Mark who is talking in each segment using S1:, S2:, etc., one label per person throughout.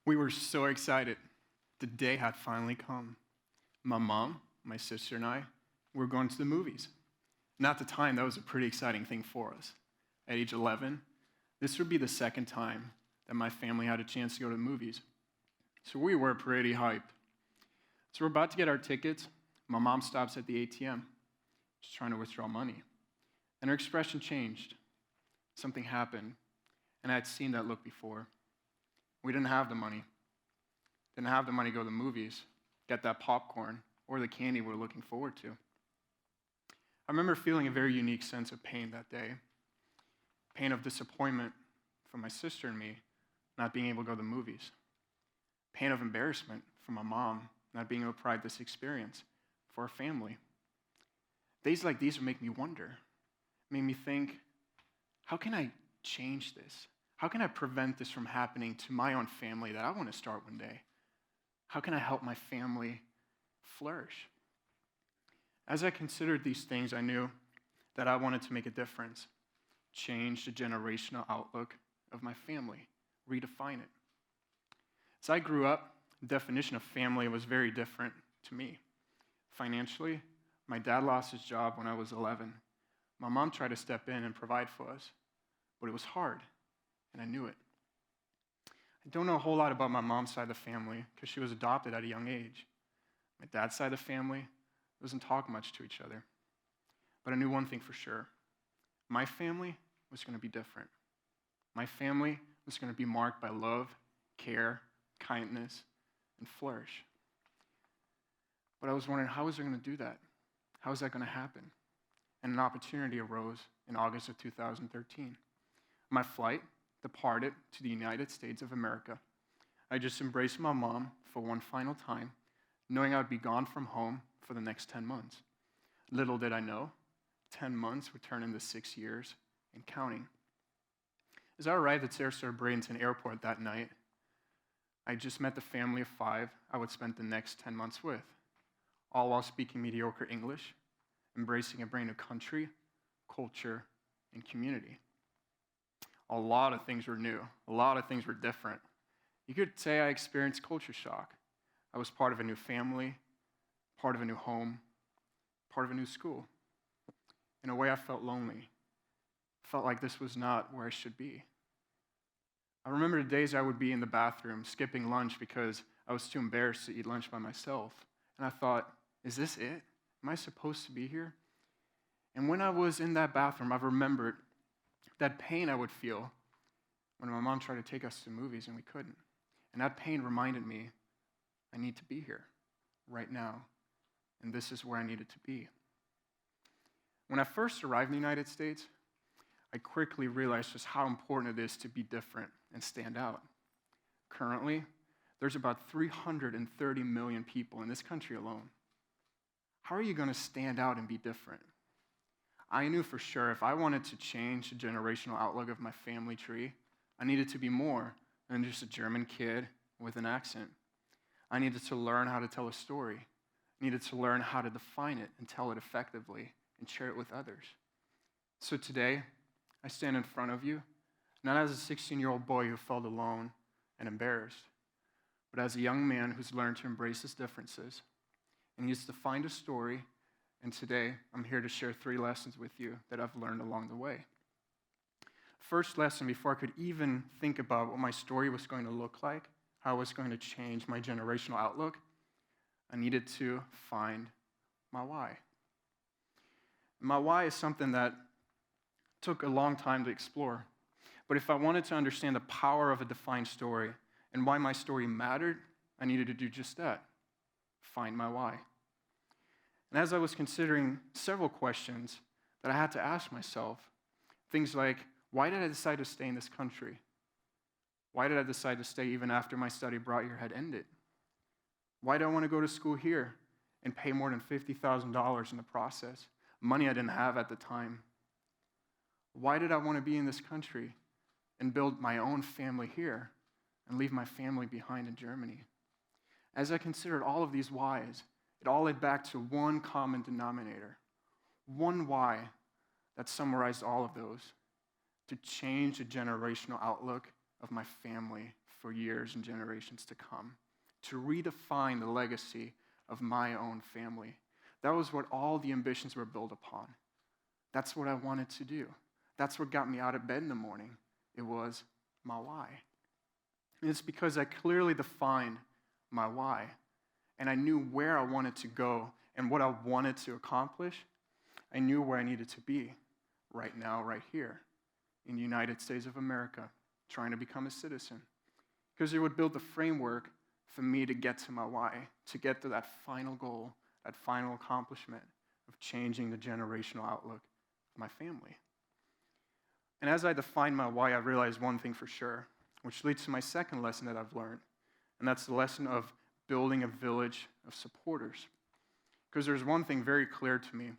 S1: We were so excited. The day had finally come. My mom, my sister, and I were going to the movies. And at the time, that was a pretty exciting thing for us. At age 11, this would be the second time that my family had a chance to go to the movies. So we were pretty hyped. So we're about to get our tickets. My mom stops at the ATM, just trying to withdraw money. And her expression changed. Something happened, and I had seen that look before. We didn't have the money. Didn't have the money to go to the movies, get that popcorn, or the candy we were looking forward to. I remember feeling a very unique sense of pain that day. Pain of disappointment from my sister and me not being able to go to the movies. Pain of embarrassment from my mom not being able to provide this experience for our family. Days like these would make me wonder, made me think, how can I change this? How can I prevent this from happening to my own family that I want to start one day? How can I help my family flourish? As I considered these things, I knew that I wanted to make a difference, change the generational outlook of my family, redefine it. As I grew up, the definition of family was very different to me. Financially, my dad lost his job when I was 11. My mom tried to step in and provide for us, but it was hard, and I knew it. I don't know a whole lot about my mom's side of the family because she was adopted at a young age. My dad's side of the family doesn't talk much to each other. But I knew one thing for sure. My family was going to be different. My family was going to be marked by love, care, kindness, and flourish. But I was wondering, how was I going to do that? How is that going to happen? And an opportunity arose in August of 2013. My flight departed to the United States of America. I just embraced my mom for one final time, knowing I would be gone from home for the next 10 months. Little did I know, 10 months would turn into 6 years and counting. As I arrived at Sarasota Bradenton Airport that night, I just met the family of 5 I would spend the next 10 months with, all while speaking mediocre English, embracing a brand new country, culture, and community. A lot of things were new. A lot of things were different. You could say I experienced culture shock. I was part of a new family, part of a new home, part of a new school. In a way, I felt lonely. Felt like this was not where I should be. I remember the days I would be in the bathroom skipping lunch because I was too embarrassed to eat lunch by myself. And I thought, is this it? Am I supposed to be here? And when I was in that bathroom, I remembered that pain I would feel when my mom tried to take us to movies and we couldn't. And that pain reminded me, I need to be here right now. And this is where I needed to be. When I first arrived in the United States, I quickly realized just how important it is to be different and stand out. Currently, there's about 330 million people in this country alone. How are you going to stand out and be different? I knew for sure if I wanted to change the generational outlook of my family tree, I needed to be more than just a German kid with an accent. I needed to learn how to tell a story. I needed to learn how to define it and tell it effectively and share it with others. So today, I stand in front of you, not as a 16-year-old boy who felt alone and embarrassed, but as a young man who's learned to embrace his differences and he's defined a story. And today, I'm here to share 3 lessons with you that I've learned along the way. First lesson, before I could even think about what my story was going to look like, how it was going to change my generational outlook, I needed to find my why. My why is something that took a long time to explore. But if I wanted to understand the power of a defined story and why my story mattered, I needed to do just that, find my why. And as I was considering several questions that I had to ask myself, things like, why did I decide to stay in this country? Why did I decide to stay even after my study abroad year had ended? Why did I want to go to school here and pay more than $50,000 in the process? Money I didn't have at the time. Why did I want to be in this country and build my own family here and leave my family behind in Germany? As I considered all of these whys, it all led back to one common denominator, one why that summarized all of those, to change the generational outlook of my family for years and generations to come, to redefine the legacy of my own family. That was what all the ambitions were built upon. That's what I wanted to do. That's what got me out of bed in the morning. It was my why. And it's because I clearly defined my why, and I knew where I wanted to go and what I wanted to accomplish. I knew where I needed to be right now, right here, in the United States of America, trying to become a citizen. Because it would build the framework for me to get to my why, to get to that final goal, that final accomplishment of changing the generational outlook of my family. And as I defined my why, I realized one thing for sure, which leads to my second lesson that I've learned, and that's the lesson of building a village of supporters. Because there's one thing very clear to me.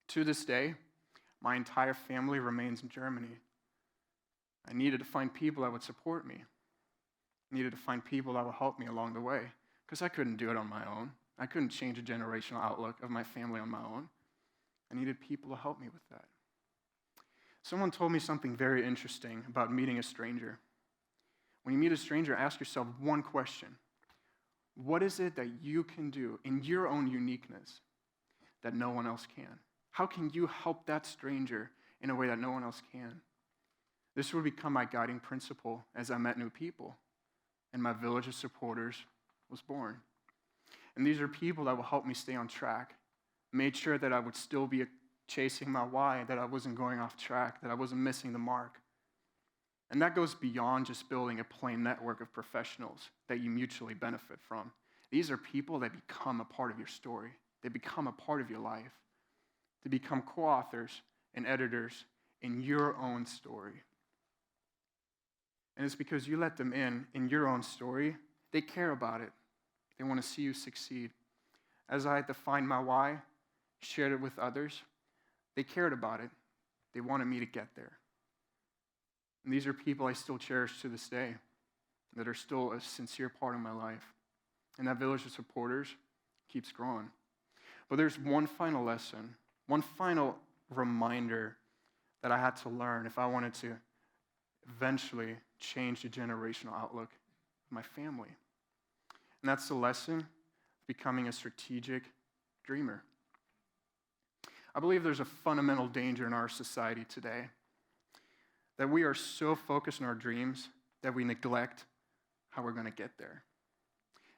S1: To this day, my entire family remains in Germany. I needed to find people that would support me. I needed to find people that would help me along the way, because I couldn't do it on my own. I couldn't change the generational outlook of my family on my own. I needed people to help me with that. Someone told me something very interesting about meeting a stranger. When you meet a stranger, ask yourself one question. What is it that you can do in your own uniqueness that no one else can? How can you help that stranger in a way that no one else can? This would become my guiding principle as I met new people, and my village of supporters was born. And these are people that will help me stay on track, made sure that I would still be chasing my why, that I wasn't going off track, that I wasn't missing the mark. And that goes beyond just building a plain network of professionals that you mutually benefit from. These are people that become a part of your story. They become a part of your life. They become co-authors and editors in your own story. And it's because you let them in your own story, they care about it. They want to see you succeed. As I defined my why, shared it with others, they cared about it. They wanted me to get there. And these are people I still cherish to this day, that are still a sincere part of my life. And that village of supporters keeps growing. But there's one final lesson, one final reminder that I had to learn if I wanted to eventually change the generational outlook of my family. And that's the lesson of becoming a strategic dreamer. I believe there's a fundamental danger in our society today that we are so focused on our dreams that we neglect how we're going to get there.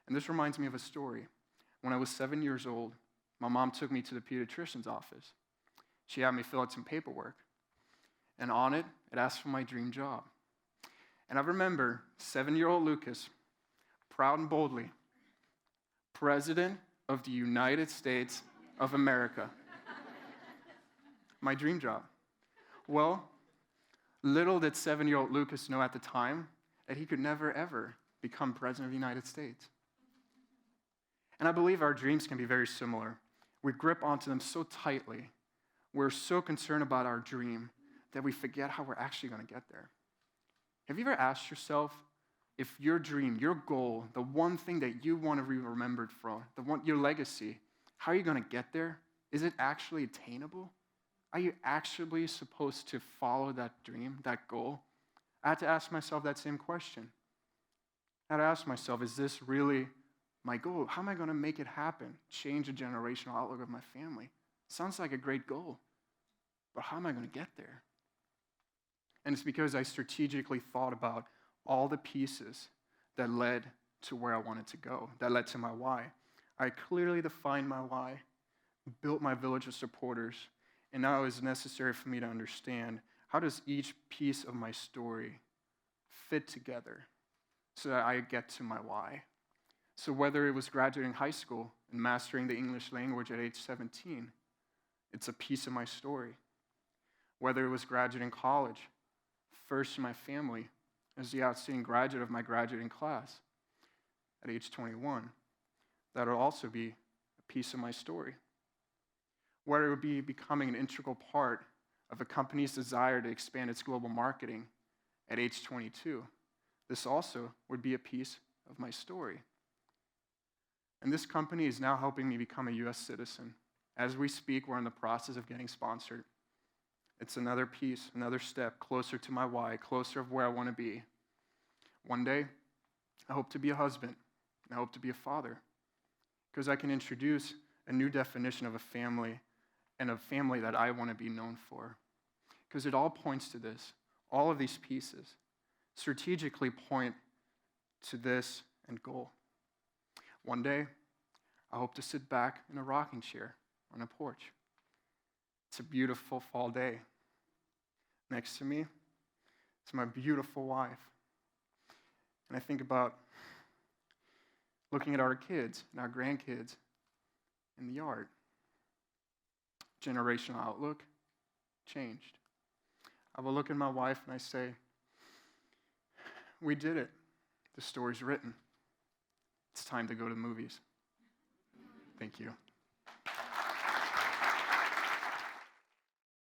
S1: And this reminds me of a story. When I was 7 years old, my mom took me to the pediatrician's office. She had me fill out some paperwork. And on it, it asked for my dream job. And I remember 7-year-old Lukas, proud and boldly, President of the United States of America. My dream job. Well, little did 7-year-old Lukas know at the time that he could never, ever become President of the United States. And I believe our dreams can be very similar. We grip onto them so tightly. We're so concerned about our dream that we forget how we're actually going to get there. Have you ever asked yourself if your dream, your goal, the one thing that you want to be remembered for, your legacy, how are you going to get there? Is it actually attainable? Are you actually supposed to follow that dream, that goal? I had to ask myself that same question. I had to ask myself, is this really my goal? How am I going to make it happen? Change the generational outlook of my family. Sounds like a great goal, but how am I going to get there? And it's because I strategically thought about all the pieces that led to where I wanted to go, that led to my why. I clearly defined my why, built my village of supporters, and now it was necessary for me to understand how does each piece of my story fit together so that I get to my why. So whether it was graduating high school and mastering the English language at age 17, it's a piece of my story. Whether it was graduating college, first in my family, as the outstanding graduate of my graduating class at age 21, that'll also be a piece of my story. Whether it would be becoming an integral part of a company's desire to expand its global marketing at age 22, this also would be a piece of my story. And this company is now helping me become a U.S. citizen. As we speak, we're in the process of getting sponsored. It's another piece, another step closer to my why, closer of where I want to be. One day, I hope to be a husband. I hope to be a father, because I can introduce a new definition of a family and a family that I want to be known for. Because it all points to this. All of these pieces strategically point to this end goal. One day, I hope to sit back in a rocking chair on a porch. It's a beautiful fall day. Next to me is my beautiful wife. And I think about looking at our kids and our grandkids in the yard. Generational outlook changed. I will look at my wife and I say, we did it. The story's written. It's time to go to the movies. Thank you.